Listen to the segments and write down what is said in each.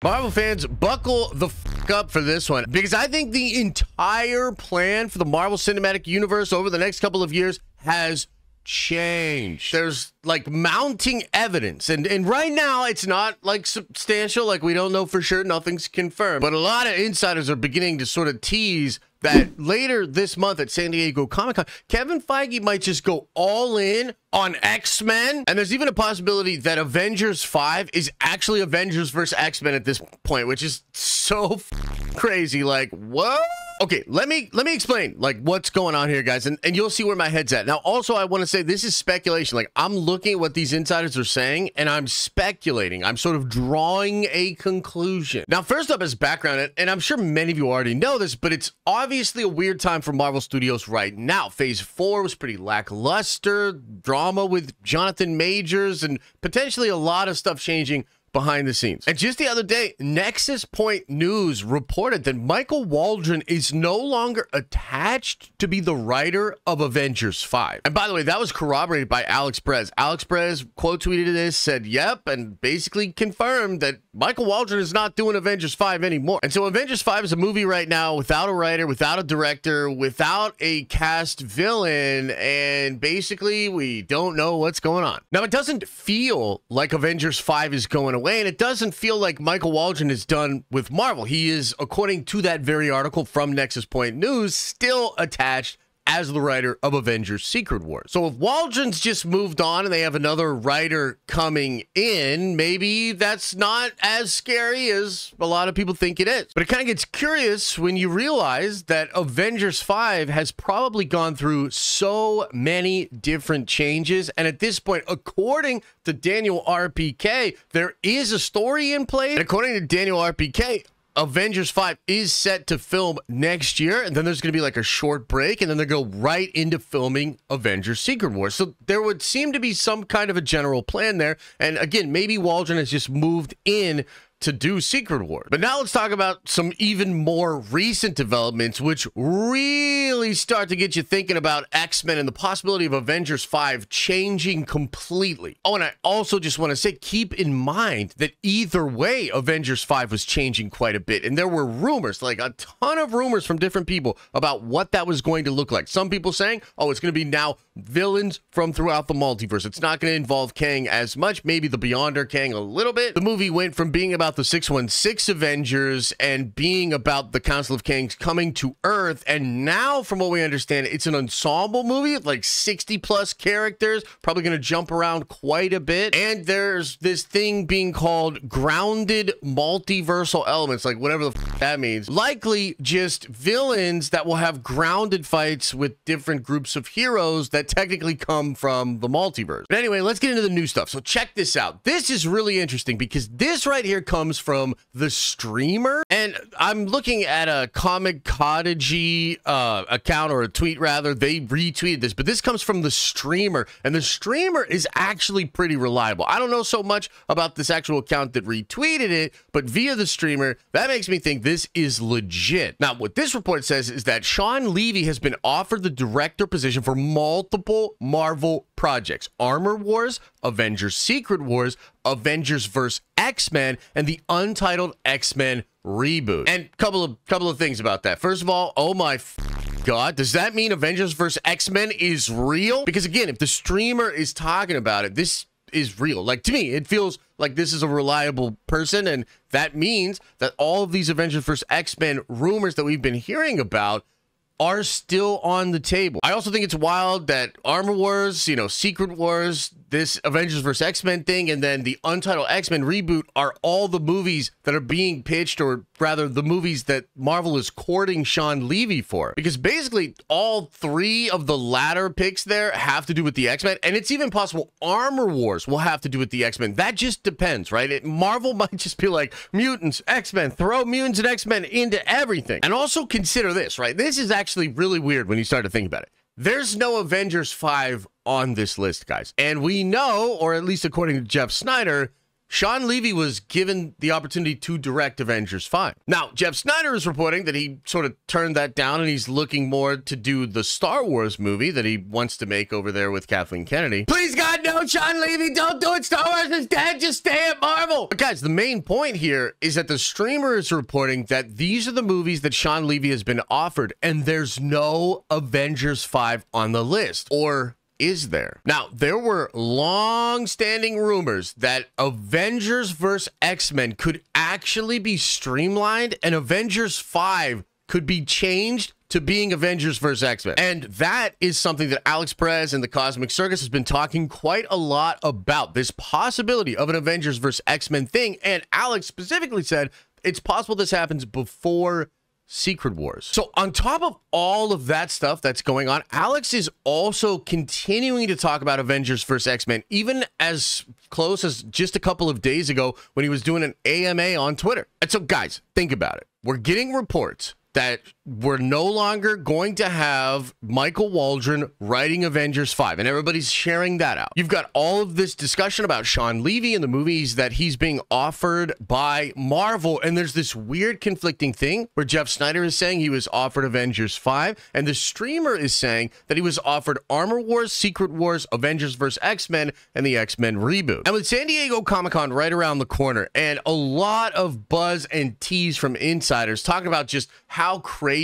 Marvel fans, buckle the f up for this one, because I think the entire plan for the Marvel Cinematic Universe over the next couple of years has changed. There's like mounting evidence, and right now it's not like substantial, like we don't know for sure, nothing's confirmed, but a lot of insiders are beginning to sort of tease that later this month at San Diego Comic-Con, Kevin Feige might just go all in on X-Men. And there's even a possibility that Avengers 5 is actually Avengers versus X-Men at this point, which is so crazy. Like, what? Okay, let me explain like what's going on here, guys, and you'll see where my head's at. Now, also, I want to say this is speculation. Like, I'm looking at what these insiders are saying, and I'm speculating. I'm sort of drawing a conclusion. Now, first up as background, and I'm sure many of you already know this, but it's obviously a weird time for Marvel Studios right now. Phase 4 was pretty lackluster, drama with Jonathan Majors, and potentially a lot of stuff changing behind the scenes. And just the other day, Nexus Point News reported that Michael Waldron is no longer attached to be the writer of Avengers 5. And by the way, that was corroborated by Alex Perez. Alex Perez quote tweeted this, said, yep, and basically confirmed that Michael Waldron is not doing Avengers 5 anymore. And so Avengers 5 is a movie right now without a writer, without a director, without a cast villain, and basically we don't know what's going on. Now, it doesn't feel like Avengers 5 is going away, and it doesn't feel like Michael Waldron is done with Marvel. He is, according to that very article from Nexus Point News, still attached as the writer of Avengers Secret Wars. So if Waldron's just moved on and they have another writer coming in, maybe that's not as scary as a lot of people think it is. But it kind of gets curious when you realize that Avengers 5 has probably gone through so many different changes. And at this point, according to Daniel RPK, there is a story in place. And according to Daniel RPK, Avengers 5 is set to film next year, and then there's going to be like a short break, and then they go right into filming Avengers Secret Wars. So there would seem to be some kind of a general plan there. And again, maybe Waldron has just moved in to do Secret Wars. But now let's talk about some even more recent developments, which really start to get you thinking about X-Men and the possibility of Avengers 5 changing completely. Oh, and I also just want to say, keep in mind that either way, Avengers 5 was changing quite a bit. And there were rumors, like a ton of rumors from different people about what that was going to look like. Some people saying, oh, it's going to be now villains from throughout the multiverse. It's not going to involve Kang as much, maybe the Beyonder Kang a little bit. The movie went from being about the 616 Avengers and being about the Council of Kangs coming to Earth, and now from what we understand, it's an ensemble movie with like 60 plus characters, probably going to jump around quite a bit, and there's this thing being called grounded multiversal elements, like whatever the f that means, likely just villains that will have grounded fights with different groups of heroes that technically come from the multiverse. But anyway, let's get into the new stuff. So check this out. This is really interesting because this right here comes from the streamer, and I'm looking at a Comic Cottagey account, or a tweet rather. They retweeted this, but this comes from the streamer, and the streamer is actually pretty reliable. I don't know so much about this actual account that retweeted it, but via the streamer, that makes me think this is legit. Now, what this report says is that Sean Levy has been offered the director position for multiple Marvel projects: Armor Wars, Avengers Secret Wars, Avengers vs. X-Men, and the untitled X-Men reboot. And couple of things about that. First of all, oh my God, does that mean Avengers vs. X-Men is real? Because again, if the streamer is talking about it, this is real. Like, to me, it feels like this is a reliable person, and that means that all of these Avengers vs. X-Men rumors that we've been hearing about are still on the table. I also think it's wild that Armor Wars, you know, Secret Wars, this Avengers vs. X-Men thing, and then the untitled X-Men reboot are all the movies that are being pitched, or rather the movies that Marvel is courting Sean Levy for. Because basically all three of the latter picks there have to do with the X-Men, and it's even possible Armor Wars will have to do with the X-Men. That just depends, right? Marvel might just be like, mutants, X-Men, throw mutants and X-Men into everything. And also consider this, right? This is actually really weird when you start to think about it. There's no Avengers 5 on this list, guys. And we know, or at least according to Jeff Snyder, Sean Levy was given the opportunity to direct Avengers 5. Now, Jeff Snyder is reporting that he sort of turned that down and he's looking more to do the Star Wars movie that he wants to make over there with Kathleen Kennedy. Please, God, no, Sean Levy, don't do it. Star Wars is dead. Just stay at Marvel. But guys, the main point here is that the streamer is reporting that these are the movies that Sean Levy has been offered, and there's no Avengers 5 on the list. Or is there? Now, there were long-standing rumors that Avengers vs. X-Men could actually be streamlined and Avengers 5 could be changed to being Avengers vs. X-Men. And that is something that Alex Perez and the Cosmic Circus has been talking quite a lot about, this possibility of an Avengers vs. X-Men thing. And Alex specifically said it's possible this happens before Secret Wars. So on top of all of that stuff that's going on, Alex is also continuing to talk about Avengers vs. X-Men, even as close as just a couple of days ago when he was doing an AMA on Twitter. And so guys, think about it. We're getting reports that we're no longer going to have Michael Waldron writing Avengers 5, and everybody's sharing that out. You've got all of this discussion about Sean Levy and the movies that he's being offered by Marvel, and there's this weird conflicting thing where Jeff Snyder is saying he was offered Avengers 5, and the streamer is saying that he was offered Armor Wars, Secret Wars, Avengers vs. X-Men, and the X-Men reboot. And with San Diego Comic-Con right around the corner, and a lot of buzz and tease from insiders talking about just how crazy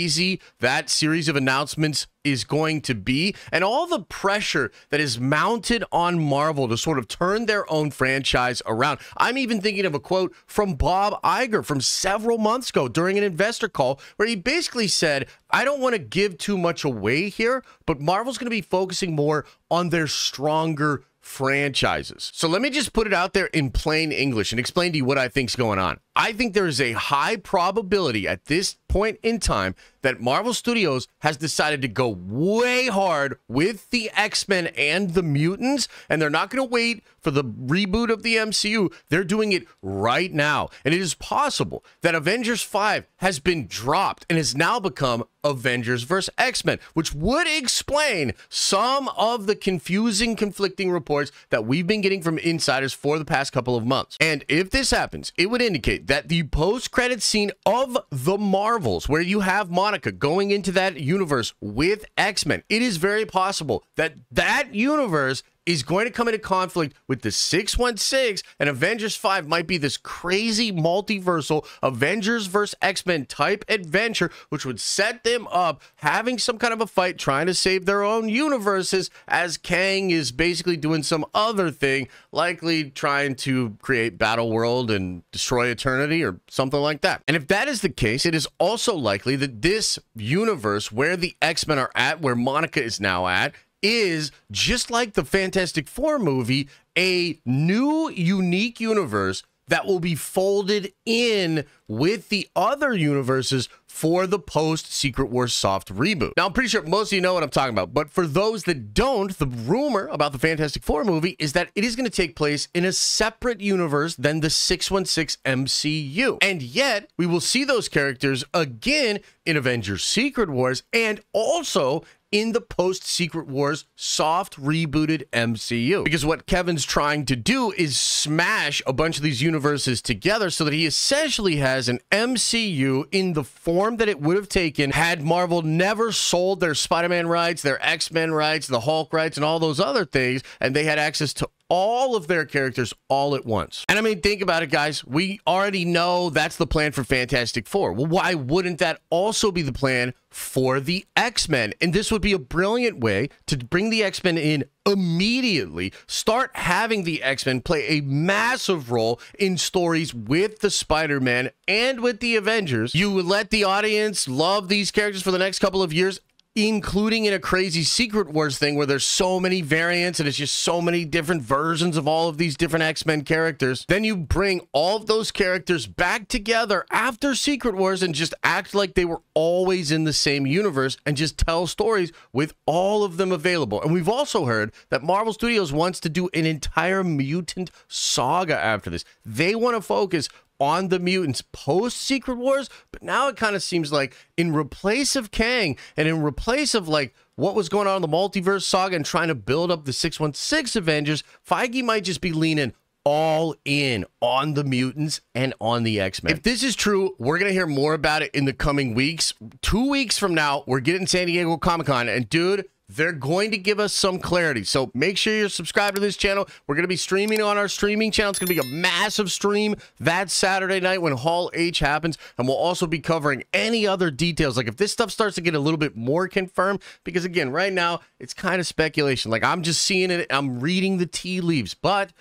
that series of announcements is going to be, and all the pressure that is mounted on Marvel to sort of turn their own franchise around. I'm even thinking of a quote from Bob Iger from several months ago during an investor call where he basically said, I don't want to give too much away here, but Marvel's going to be focusing more on their stronger franchises. So let me just put it out there in plain English and explain to you what I think's going on. I think there is a high probability at this point in time that Marvel Studios has decided to go way hard with the X-Men and the mutants, and they're not going to wait for the reboot of the MCU. They're doing it right now. And it is possible that Avengers 5 has been dropped and has now become Avengers vs. X-Men, which would explain some of the confusing, conflicting reports that we've been getting from insiders for the past couple of months. And if this happens, it would indicate that the post-credit scene of The Marvels, where you have Monica going into that universe with X-Men, it is very possible that that universe is going to come into conflict with the 616, and Avengers 5 might be this crazy multiversal Avengers vs. X-Men type adventure, which would set them up having some kind of a fight trying to save their own universes, as Kang is basically doing some other thing, likely trying to create Battle World and destroy Eternity or something like that. And if that is the case, it is also likely that this universe where the X-Men are at, where Monica is now at, is, just like the Fantastic Four movie, a new, unique universe that will be folded in with the other universes for the post-Secret Wars soft reboot. Now, I'm pretty sure most of you know what I'm talking about, but for those that don't, the rumor about the Fantastic Four movie is that it is going to take place in a separate universe than the 616 MCU. And yet, we will see those characters again in Avengers Secret Wars and also in the post-Secret Wars soft rebooted MCU. Because what Kevin's trying to do is smash a bunch of these universes together so that he essentially has an MCU in the form that it would have taken had Marvel never sold their Spider-Man rights, their X-Men rights, the Hulk rights, and all those other things, and they had access to all of their characters all at once. And I mean, think about it, guys. We already know that's the plan for Fantastic Four. Well, why wouldn't that also be the plan for the X-Men? And this would be a brilliant way to bring the X-Men in immediately, start having the X-Men play a massive role in stories with the Spider-Man and with the Avengers. You would let the audience love these characters for the next couple of years, including in a crazy Secret Wars thing where there's so many variants and it's just so many different versions of all of these different X-Men characters. Then you bring all of those characters back together after Secret Wars and just act like they were always in the same universe and just tell stories with all of them available. And we've also heard that Marvel Studios wants to do an entire mutant saga after this. They want to focus on the mutants post-Secret Wars, but now it kind of seems like in replace of Kang and in replace of like what was going on in the multiverse saga and trying to build up the 616 Avengers, Feige might just be leaning all in on the mutants and on the X-Men. If this is true, we're going to hear more about it in the coming weeks. 2 weeks from now, we're getting San Diego Comic-Con, and dude, they're going to give us some clarity. So make sure you're subscribed to this channel. We're going to be streaming on our streaming channel. It's going to be a massive stream that Saturday night when Hall H happens. And we'll also be covering any other details. Like if this stuff starts to get a little bit more confirmed, because again, right now, it's kind of speculation. Like I'm just seeing it. I'm reading the tea leaves, but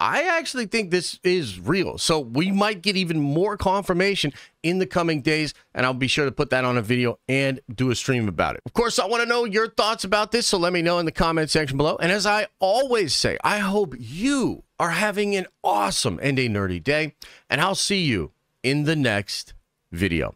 I actually think this is real. So we might get even more confirmation in the coming days, and I'll be sure to put that on a video and do a stream about it. Of course, I want to know your thoughts about this, so let me know in the comment section below. And as I always say, I hope you are having an awesome and a nerdy day, and I'll see you in the next video.